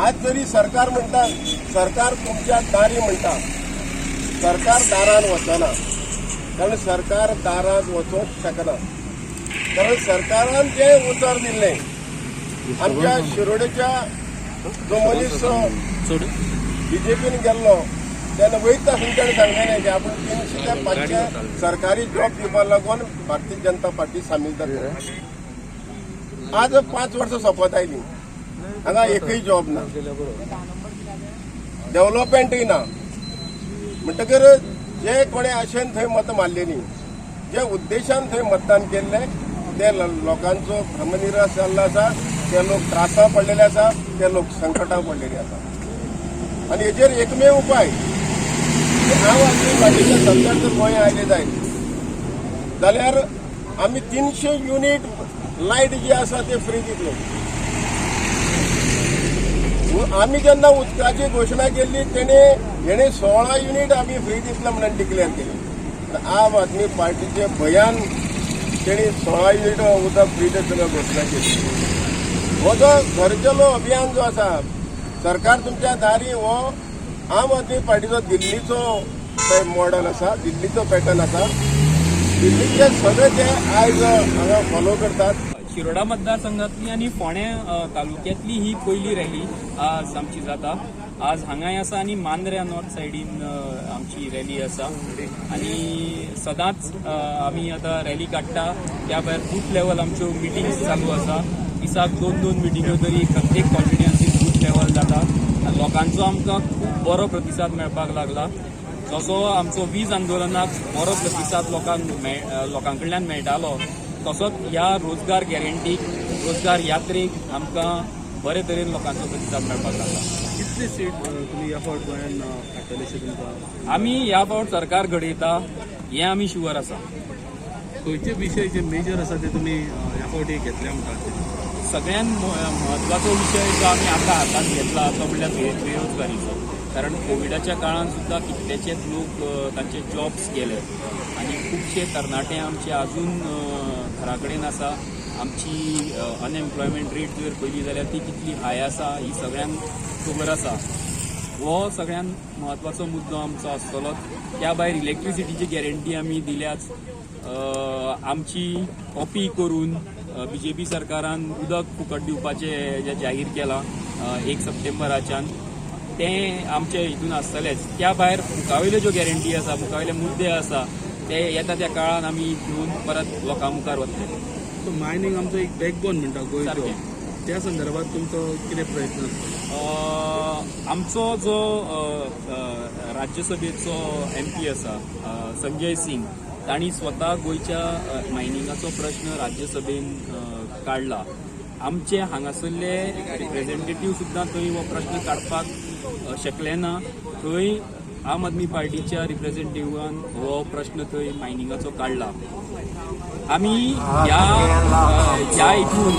आज जरी सरकार म्हणटा सरकार तुमच्या दारी म्हणटा, सरकार दारान वचना, कारण सरकार दारात वचूंक शकना, कारण सरकारान जे उतर दिल्ले आमच्या शिरोडेच्या जो मनीस बीजेपीन गेल्लो तेन्ना वयता तुमच्याकडे सांगलेलें की आपण 300 ते 500 सरकारी जॉब दिवपाक लागून भारतीय जनता पार्टी सामील जाता. आज 5 वर्सां सोंपत आयली, हांगा एकूय जॉब ना, डेव्हलपमेंटूय ना. म्हणटकीर जे कोणी आशेन थंय मतां मारलेलीं, जे उद्देशान थंय मतदान केल्लें ते लोकांचो भ्रमनिराश जाल्लो आसा, ते लोक त्रासां पडलेले आसा, ते लोक संकटां पडलेलीं आसा. आनी हेजेर एकमेव उपाय आम आदमी पार्टीचे सरकार जर गोंय आयले जायत जाल्यार आमी 300 युनिट लायट जी आसा ते फ्री दितले. आमी जेन्ना उदकाची घोशणा केल्ली तेणे 16 युनिट आमी फ्री दितले म्हणून डिक्लेअर केली. आम आदमी पार्टीचे बयान तेणी 16 युनिट उदक फ्री दितले घोशणा केली. हो जो घर चलो अभियान जो आसा, सरकार तुमच्या दारी, हो आम आदमी पार्टीचो दिल्लीचो मॉडल आसा, दिल्लीचो पॅटर्न आसा. दिल्लीचे सगळे ते आयज हांगा फॉलो करतात. शिरोडा मतदारसंघातली आणि फोंड्या तालुक्यातली ही पहिली रॅली आज आमची जाता. आज हांगाय आसा आणि मांद्र्या नॉर्थ सायडीन आमची रॅली आसा. आणि सदांच आमी आतां रॅली काडटा. त्या भायर बूथ लेवल आमच्यो मिटिंग्स चालू आसा. दिसाक 2-2 मिटिंग्यो तरी प्रत्येक कॉन्स्टिट्युएन्सीत बूथ लेवल जाता. लोकांचो आमकां खूब बरो प्रतिसाद मेळपाक लागला. जसो आमचो वीज आंदोलनाक बरो प्रतिसाद लोकां कडल्यान मेळटालो, तसोच ह्या रोजगार गॅरंटीक, रोजगार यात्रेक आमकां बरे तरेन लोकांचो प्रतिसाद मेळपाक लागला. कितली सीट तुमी ह्या फावट गोंयांत हाडटले अशें तुमकां? आमी ह्या फावट सरकार घडयता हें आमी शुअर आसा. खंयचे विशय जे मेजर आसा ते तुमी ह्या फावटी घेतले म्हणटात? सगळ्यात म्हत्वाचो विशय जो आमी आतां हातांत घेतला तो म्हणल्यार बेरोजगारीचो. कारण कोविडाच्या काळान सुद्दां कितलेशेच लोक तांचे जॉब्स गेले आनी खुबशे तरणाटे आमचे अजून घरा कडेन आसा. आमची अनएम्प्लॉयमेंट रेट जर पयली जाल्यार ती कितली हाय आसा ही सगळ्यांक खबर आसा. हो सगळ्यांत म्हत्वाचो मुद्दो आमचो आसतलो. त्या भायर इलेक्ट्रिसिटीची गॅरंटी आमी दिल्याच. आमची कॉपी करून बीजेपी सरकारान उदक फुकट दिवपाचें जे जाहीर केलां 1 सप्टेंबराच्यान, तें आमचे हितून आसतलेंच. त्या भायर मुखावेल्यो ज्यो गॅरंटी आसा, मुखावेले मुद्दे आसा, ते येता त्या काळान आमी घेवन परत लोकां मुखार वतले. सो मायनींग आमचो एक बॅकबोन म्हणटा गोंयचो, त्या संदर्भात तुमचो कितें प्रयत्न आसा? आमचो जो राज्यसभेचो MP आसा संजय सिंग, तांणी स्वता गोंयच्या मायनिंगाचो प्रश्न राज्यसभेन काडला. आमचे हांगासरले रिप्रेझेंटेटिव्ह सुद्दां थंय हो प्रश्न काडपाक शकले ना. थंय आम आदमी पार्टीच्या रिप्रेझेंटेटिव्हान हो प्रश्न थंय मायनिंगाचो काडला. आमी ह्या हितून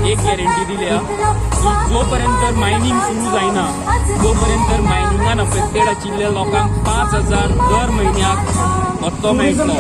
एक गॅरंटी दिल्या की जो पर्यंत मायनिंग सुरू जायना तो पर्यंत मायनिंगान अफेक्टेड आशिल्ल्या लोकांक 5,000 दर म्हयन्याक भत्तो मेळटलो.